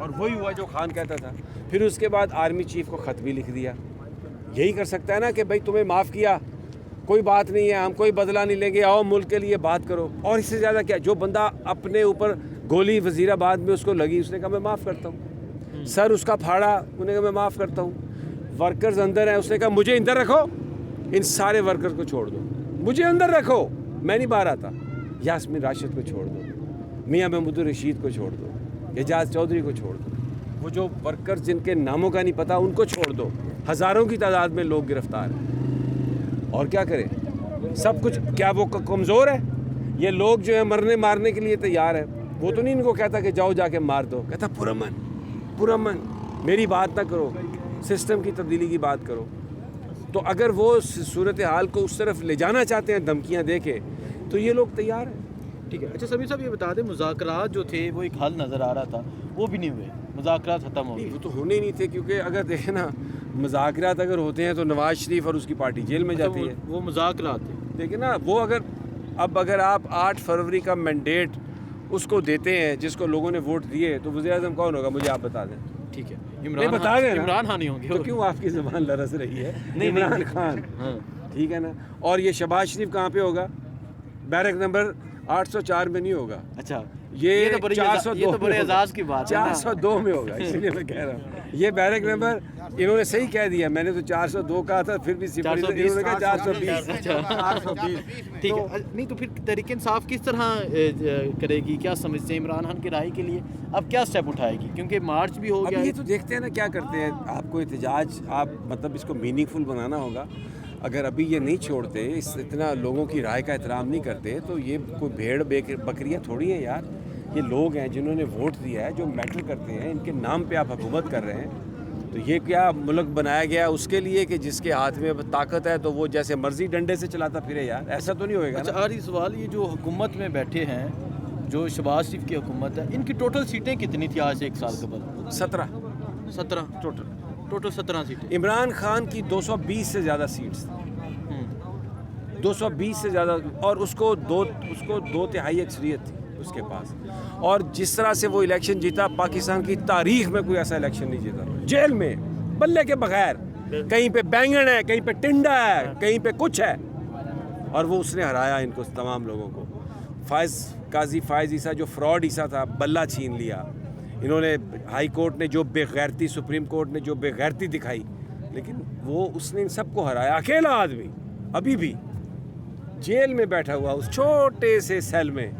और वही हुआ जो खान कहता था। फिर उसके बाद आर्मी चीफ को ख़त भी लिख दिया। यही कर सकता है ना कि भाई तुम्हें माफ़ किया, कोई बात नहीं है, हम कोई बदला नहीं लेंगे, आओ मुल्क के लिए बात करो। और इससे ज़्यादा क्या, जो बंदा अपने ऊपर गोली वज़ीराबाद में उसको लगी, उसने कहा मैं माफ़ करता हूँ। सर उसका फाड़ा, उन्होंने कहा मैं माफ़ करता हूँ। वर्कर्स अंदर हैं, उसने कहा मुझे अंदर रखो, इन सारे वर्कर्स को छोड़ दो, मुझे अंदर रखो, मैं नहीं बाहर आता। यास्मीन राशिद को छोड़ दो, मियाँ महमूद रशीद को छोड़ दो, एजाज चौधरी को छोड़ दो, वो जो वर्कर्स जिनके नामों का नहीं पता उनको छोड़ दो। हज़ारों की तादाद में लोग गिरफ्तार हैं। और क्या करें, सब कुछ क्या वो कमज़ोर है? ये लोग जो है मरने मारने के लिए तैयार है। वो तो नहीं इनको कहता कि जाओ जाके मार दो, कहता पुरअमन पुरअमन, मेरी बात ना करो, सिस्टम की तब्दीली की बात करो। तो अगर वो सूरत हाल को उस तरफ ले जाना चाहते हैं धमकियाँ दे के, तो ये लोग तैयार हैं। ठीक है। अच्छा समीर साहब ये बता दें, मुज़ाकरात जो थे वो एक हल नज़र आ रहा था, वो भी नहीं हुए, मुज़ाकरात ख़त्म हो गए। वो तो होने ही नहीं थे, क्योंकि अगर देखें ना, मुज़ाकरात अगर होते हैं तो नवाज शरीफ और उसकी पार्टी जेल में जाती है। वो मुज़ाकरात थे, देखिए ना, वो अगर आप 8 फरवरी का मैंडेट उसको देते हैं जिसको लोगों ने वोट दिए, तो वज़ीर आज़म कौन होगा मुझे आप बता दें। ठीक है, इमरान खान नहीं होंगे। तो क्यों आपकी ज़बान लरस रही है? इमरान खान, हाँ। ठीक है ना। और ये शहबाज शरीफ कहाँ पे होगा? बैरक नंबर 804 में नहीं होगा। अच्छा, ये तो बड़े 402 ये तो बड़े एजाज की बात है ना। 402 में होगा, इसलिए मैं कह रहा हूँ। ये बैरक नंबर इन्होंने सही कह दिया, मैंने तो 402 कहा था, फिर भी इन्होंने कहा 420। ठीक है। नहीं तो फिर तहरीक इंसाफ किस तरह करेगी, क्या समझते हैं इमरान खान की राय के लिए अब क्या स्टेप उठाएगी? क्योंकि मार्च भी हो गया। ये तो देखते हैं ना क्या करते हैं। आपको एहतजाज, आप मतलब इसको मीनिंगफुल बनाना होगा। अगर अभी ये नहीं छोड़ते, इतना लोगों की राय का एहतराम नहीं करते, तो ये कोई भेड़ बकरियाँ थोड़ी हैं यार। ये लोग हैं जिन्होंने वोट दिया है, जो मैटर करते हैं, इनके नाम पे आप हुकूमत कर रहे हैं। तो ये क्या मुल्क बनाया गया उसके लिए कि जिसके हाथ में ताकत है तो वो जैसे मर्जी डंडे से चलाता फिरे यार? ऐसा तो नहीं होएगा। अच्छा, आखिरी सवाल, ये जो हुकूमत में बैठे हैं, जो शहबाज शरीफ की हुकूमत है, इनकी टोटल सीटें कितनी थी आज से 1 साल कबल? 17 टोटल 17 सीटें। इमरान खान की 220 से ज़्यादा सीट्स, 220 से ज़्यादा, और उसको दो तिहाई अक्सरियत थी उसके पास। और जिस तरह से वो इलेक्शन जीता, पाकिस्तान की तारीख में कोई ऐसा इलेक्शन नहीं जीता। जेल में बल्ले के बगैर, कहीं पे बैंगन है, कहीं पे टिंडा है, कहीं पे कुछ है, और वो उसने हराया इनको तमाम लोगों को। काजी फायज़ ईसा जो फ्रॉड ईसा था, बल्ला छीन लिया इन्होंने। हाई कोर्ट ने जो बेगैरती, सुप्रीम कोर्ट ने जो बेगैरती दिखाई, लेकिन वो उसने इन सबको हराया। अकेला आदमी अभी भी जेल में बैठा हुआ उस छोटे से सेल में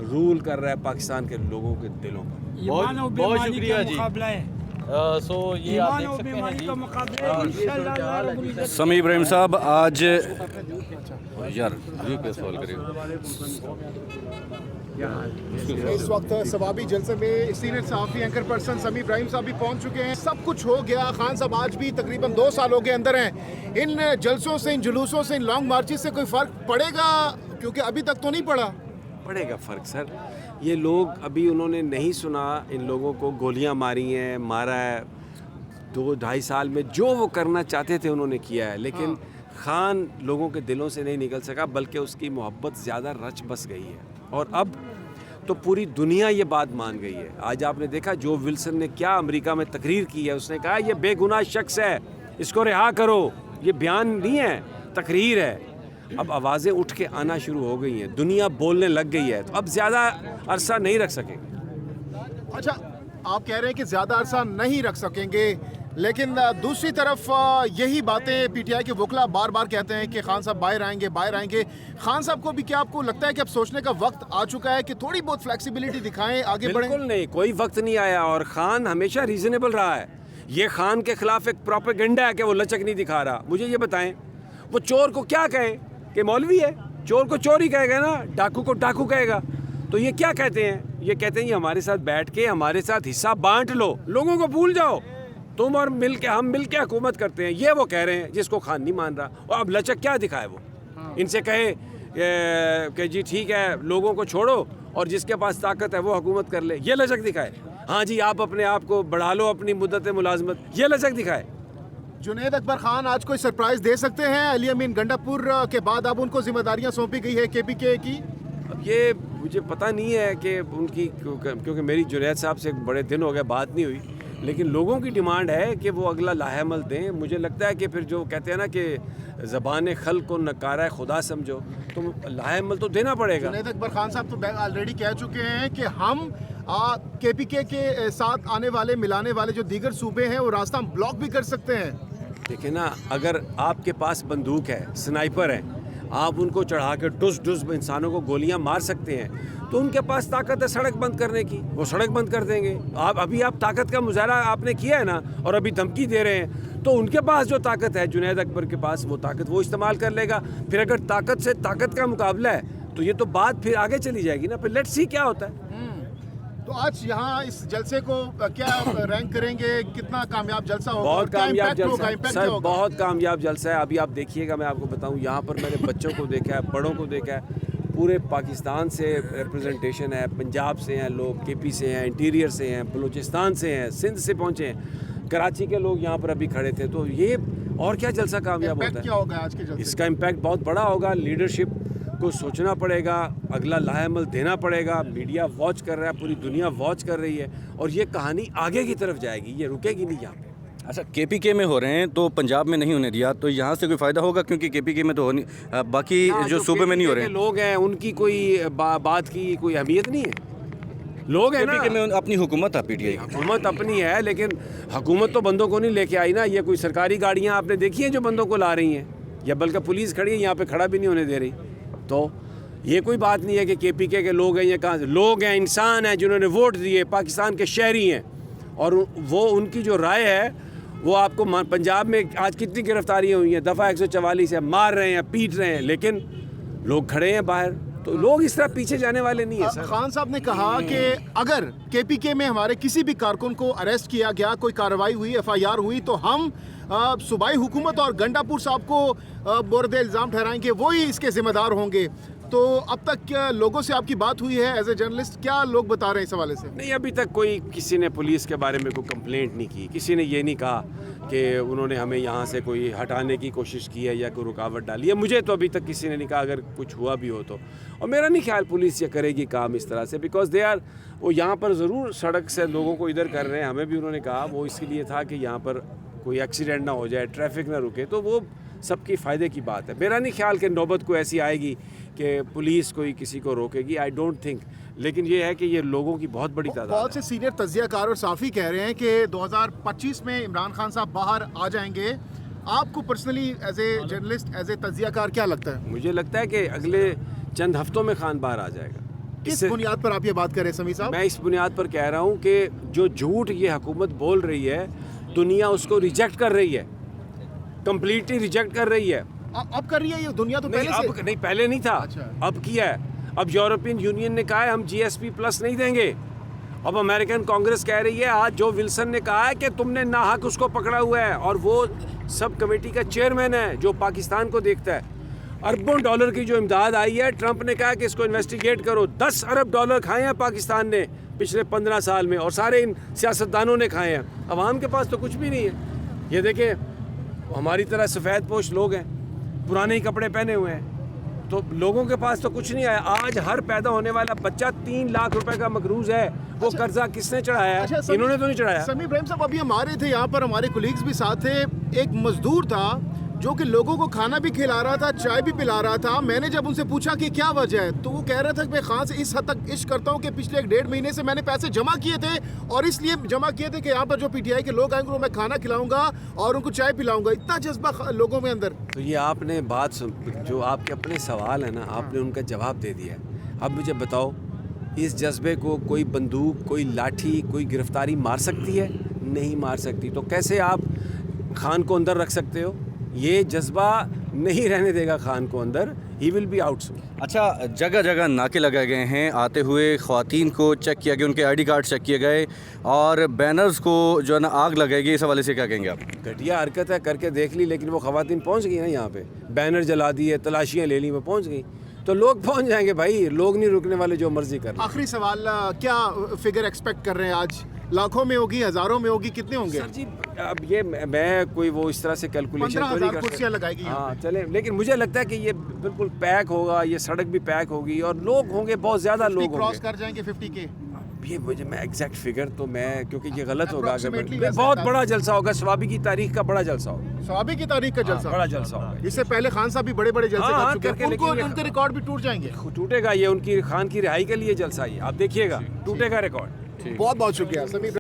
रूल कर रहा है पाकिस्तान के लोगों के दिलों पर। बहुत शुक्रिया जी। सो ये आप देख सकते हैं जी। समी इब्राहिम साहब, आज यार ये क्या सवाल करेगा? इस वक्त सवाबी जलसे में सीनियर सहाफ़ी एंकर पर्सन समी इब्राहिम साहब भी पहुंच चुके हैं। सब कुछ हो गया। खान साहब आज भी तकरीबन 2 सालों के अंदर हैं। इन जलसों से, इन जुलूसों से, इन लॉन्ग मार्चेस से कोई फ़र्क पड़ेगा? क्योंकि अभी तक तो नहीं पड़ा। पड़ेगा फ़र्क सर। ये लोग अभी उन्होंने नहीं सुना, इन लोगों को गोलियां मारी हैं, मारा है। 2-2.5 साल में जो वो करना चाहते थे उन्होंने किया है, लेकिन खान लोगों के दिलों से नहीं निकल सका, बल्कि उसकी मोहब्बत ज़्यादा रच बस गई है। और अब तो पूरी दुनिया ये बात मान गई है। आज आपने देखा जो विल्सन ने क्या अमेरिका में तकरीर की है, उसने कहा ये बेगुनाह शख्स है, इसको रिहा करो। ये बयान नहीं है, तकरीर है। अब आवाज़ें उठ के आना शुरू हो गई हैं, दुनिया बोलने लग गई है, तो अब ज़्यादा अरसा नहीं रख सकेंगे। अच्छा, आप कह रहे हैं कि ज़्यादा अरसा नहीं रख सकेंगे, लेकिन दूसरी तरफ यही बातें पीटीआई के वकला बार बार कहते हैं कि खान साहब बाहर आएंगे, बाहर आएंगे। खान साहब को भी क्या आपको लगता है कि अब सोचने का वक्त आ चुका है कि थोड़ी बहुत फ्लेक्सिबिलिटी दिखाएं, आगे बढ़ें? बिल्कुल नहीं, कोई वक्त नहीं आया। और खान हमेशा रीज़नेबल रहा है। ये खान के खिलाफ एक प्रोपेगेंडा है कि वो लचक नहीं दिखा रहा। मुझे ये बताएं, वो चोर को क्या कहे कि मौलवी है? चोर को चोर ही कहेगा ना, डाकू को डाकू कहेगा। तो ये क्या कहते हैं? ये कहते हैं ये हमारे साथ बैठ के हमारे साथ हिस्सा बांट लो, लोगों को भूल जाओ, तुम और मिल के हम मिल के हुकूमत करते हैं। ये वो कह रहे हैं, जिसको खान नहीं मान रहा। और अब लचक क्या दिखाए वो? इनसे कहे कि जी ठीक है, लोगों को छोड़ो और जिसके पास ताकत है वो हुकूमत कर ले, ये लचक दिखाए। हाँ जी, आप अपने आप को बढ़ा लो, अपनी मुद्दत मुलाजमत, ये लचक दिखाए। जुनैद अकबर खान आज कोई सरप्राइज दे सकते हैं? अली अमीन गंडापुर के बाद अब उनको जिम्मेदारियां सौंपी गई है केपीके की। अब ये मुझे पता नहीं है कि उनकी, क्योंकि मेरी जुनैद साहब से बड़े दिन हो गए बात नहीं हुई, लेकिन लोगों की डिमांड है कि वो अगला लाहेमल दें। मुझे लगता है कि फिर जो कहते हैं ना कि ज़बान खल को नकारा खुदा समझो, तो लाहेमल तो देना पड़ेगा। जुनैद अकबर खान साहब तो ऑलरेडी कह चुके हैं कि हम KPK के साथ आने वाले, मिलाने वाले जो दीगर सूबे हैं वो रास्ता हम ब्लॉक भी कर सकते हैं। देखिए ना, अगर आपके पास बंदूक है, स्नाइपर है, आप उनको चढ़ा के डुस डुस इंसानों को गोलियां मार सकते हैं, तो उनके पास ताकत है सड़क बंद करने की, वो सड़क बंद कर देंगे। अभी आप ताकत का मुजाहरा आपने किया है ना, और अभी धमकी दे रहे हैं, तो उनके पास जो ताकत है, जुनैद अकबर के पास, वो ताकत वो इस्तेमाल कर लेगा। फिर अगर ताकत से ताकत का मुकाबला है तो ये तो बात फिर आगे चली जाएगी ना, फिर लेट्स सी क्या होता है। तो आज यहाँ इस जलसे को क्या रैंक करेंगे, कितना कामयाब जलसा होगा? बहुत कामयाब जलसा होगा, है इम्पैक्ट सर, क्या होगा? बहुत कामयाब जलसा है। अभी आप देखिएगा, मैं आपको बताऊं, यहाँ पर मैंने बच्चों को देखा है, बड़ों को देखा है, पूरे पाकिस्तान से रिप्रेजेंटेशन है, पंजाब से हैं लोग, KP से हैं, इंटीरियर से हैं, बलूचिस्तान से हैं, सिंध से पहुँचे हैं, कराची के लोग यहाँ पर अभी खड़े थे। तो ये और क्या जलसा कामयाब इम्पैक्ट होता क्या है? होगा आज के जलसे? इसका इम्पैक्ट बहुत बड़ा होगा। लीडरशिप को सोचना पड़ेगा, अगला लाहेमल देना पड़ेगा। मीडिया वॉच कर रहा है, पूरी दुनिया वॉच कर रही है, और ये कहानी आगे की तरफ जाएगी, ये रुकेगी नहीं यहाँ पे। अच्छा, KPK में हो रहे हैं तो पंजाब में नहीं होने दिया, तो यहाँ से कोई फ़ायदा होगा? क्योंकि KPK में तो हो नहीं, बाकी जो सूबे में नहीं हो रहे हैं। लोग हैं, उनकी कोई बात की कोई अहमियत नहीं है। लोग हैं ना, KPK में अपनी हुकूमत है, PTI हुकूमत अपनी है, लेकिन हुकूमत तो बंदों को नहीं लेके आई ना। ये कोई सरकारी गाड़ियाँ आपने देखी हैं जो बंदों को ला रही हैं, या बल्कि पुलिस खड़ी है यहाँ पे, खड़ा भी नहीं होने दे रही। तो ये कोई बात नहीं है कि KPK के लोग हैं, ये कहाँ से लोग हैं, इंसान हैं जिन्होंने वोट दिए, पाकिस्तान के शहरी हैं, और वो उनकी जो राय है वो आपको पंजाब में आज कितनी गिरफ्तारियाँ हुई हैं, दफ़ा 144 है, मार रहे हैं, पीट रहे हैं, लेकिन लोग खड़े हैं बाहर। तो लोग इस तरह पीछे जाने वाले नहीं है सर। खान साहब ने कहा कि अगर KPK में हमारे किसी भी कारकुन को अरेस्ट किया गया, कोई कार्रवाई हुई, FIR हुई, तो हम सूबाई हुकूमत और गंडापुर साहब को बोर्द इल्ज़ाम ठहराएंगे, वही इसके ज़िम्मेदार होंगे। तो अब तक क्या लोगों से आपकी बात हुई है एज ए जर्नलिस्ट? क्या लोग बता रहे हैं इस हवाले से? नहीं, अभी तक कोई किसी ने पुलिस के बारे में कोई कंप्लेंट नहीं की, किसी ने ये नहीं कहा कि उन्होंने हमें यहाँ से कोई हटाने की कोशिश की है या कोई रुकावट डाली है। मुझे तो अभी तक किसी ने नहीं कहा, अगर कुछ हुआ भी हो तो। और मेरा नहीं ख्याल पुलिस ये करेगी काम इस तरह से, बिकॉज दे आर, वो यहाँ पर ज़रूर सड़क से लोगों को इधर कर रहे हैं। हमें भी उन्होंने कहा वो इसके लिए था कि यहाँ पर कोई एक्सीडेंट ना हो जाए, ट्रैफिक ना रुके, तो वो सबकी फ़ायदे की बात है। मेरा नहीं ख्याल कि नौबत को ऐसी आएगी कि पुलिस कोई किसी को रोकेगी, आई डोंट थिंक। लेकिन ये है कि ये लोगों की बहुत बड़ी तादाद बहुत से सीनियर तज्जियाकार और साफ़ी कह रहे हैं कि 2025 में इमरान खान साहब बाहर आ जाएंगे। आपको personally as a journalist, as a तज्जियाकार क्या लगता है? मुझे लगता है कि अगले चंद हफ्तों में खान बाहर आ जाएगा। किस बुनियाद पर आप ये बात कर रहे हैं समी साहब? मैं इस बुनियाद पर कह रहा हूँ कि जो झूठ ये हुकूमत बोल रही है, दुनिया उसको रिजेक्ट कर रही है, कम्प्लीटली रिजेक्ट कर रही है। अब कर रही है ये दुनिया? तो नहीं, पहले अब नहीं, पहले नहीं था। अच्छा। अब किया है। अब यूरोपियन यूनियन ने कहा है हम GSP+ नहीं देंगे। अब अमेरिकन कांग्रेस कह रही है, आज जो विल्सन ने कहा है कि तुमने नाहक उसको पकड़ा हुआ है, और वो सब कमेटी का चेयरमैन है जो पाकिस्तान को देखता है। अरबों डॉलर की जो इमदाद आई है, ट्रंप ने कहा कि इसको इन्वेस्टिगेट करो। 10 अरब डॉलर खाए हैं पाकिस्तान ने पिछले 15 साल में, और सारे इन सियासतदानों ने खाए हैं। अवाम के पास तो कुछ भी नहीं है। ये देखें, हमारी तरह सफ़ेद पोश लोग हैं, पुराने ही कपड़े पहने हुए हैं, तो लोगों के पास तो कुछ नहीं आया। आज हर पैदा होने वाला बच्चा 3 लाख रुपए का मकरूज है। वो कर्जा किसने चढ़ाया है? इन्होंने तो नहीं चढ़ाया। समी इब्राहिम साहब, अभी हमारे थे यहाँ पर, हमारे कोलीग्स भी साथ थे। एक मजदूर था जो कि लोगों को खाना भी खिला रहा था, चाय भी पिला रहा था। मैंने जब उनसे पूछा कि क्या वजह है, तो वो कह रहा था कि मैं खान से इस हद तक इश्क करता हूँ कि पिछले 1.5 महीने से मैंने पैसे जमा किए थे, और इसलिए जमा किए थे कि यहाँ पर जो PTI के लोग आएंगे उनको मैं खाना खिलाऊंगा और उनको चाय पिलाऊंगा। इतना जज्बा लोगों में अंदर। तो ये आपने बात सुन, जो आपके अपने सवाल है ना, आपने उनका जवाब दे दिया। अब मुझे बताओ, इस जज्बे को कोई बंदूक, कोई लाठी, कोई गिरफ्तारी मार सकती है? नहीं मार सकती। तो कैसे आप खान को अंदर रख सकते हो? ये जज्बा नहीं रहने देगा खान को अंदर। He will be out soon. अच्छा, जगह जगह नाके लगाए गए हैं, आते हुए ख़वातीन को चेक किया गया, उनके ID कार्ड चेक किए गए, और बैनर्स को जो है ना आग लगाएगी। इस हवाले से क्या कहेंगे आप? घटिया हरकत है, करके देख ली, लेकिन वो ख़वातीन पहुंच गई ना यहाँ पे, बैनर जला दिए, तलाशियाँ ले ली, वो पहुंच गई। तो लोग पहुंच जाएंगे भाई, लोग नहीं रुकने वाले, जो मर्जी कर। आखिरी सवाल, क्या फिगर एक्सपेक्ट कर रहे हैं आज? लाखों में होगी, हज़ारों में होगी, कितने होंगे? सर जी, अब ये मैं कोई वो इस तरह से कैलकुलेशन तो नहीं 15,000 कर कुर्सियां सकता। लगाएगी यहाँ हाँ चले, लेकिन मुझे लगता है कि ये बिल्कुल पैक होगा, ये सड़क भी पैक होगी और लोग होंगे, बहुत ज़्यादा लोग क्रॉस होंगे। कर जाएंगे 50 के। ये मुझे मैं एग्जैक्ट फिगर तो मैं, क्योंकि ये गलत होगा अगर Approximately मैं, वैसे बहुत था। बड़ा जलसा होगा, स्वाबी की तारीख का बड़ा जलसा होगा। स्वाबी की तारीख का जलसा, बड़ा जलसा होगा। इससे पहले खान साहब भी बड़े बड़े जलसे हाँ, कर चुके करके, हैं, उनको लेकिन ये- उनके रिकॉर्ड भी टूट जाएंगे। टूटेगा ये, उनकी खान की रिहाई के लिए जलसा ही, आप देखिएगा टूटेगा रिकॉर्ड। बहुत बहुत शुक्रिया समीर।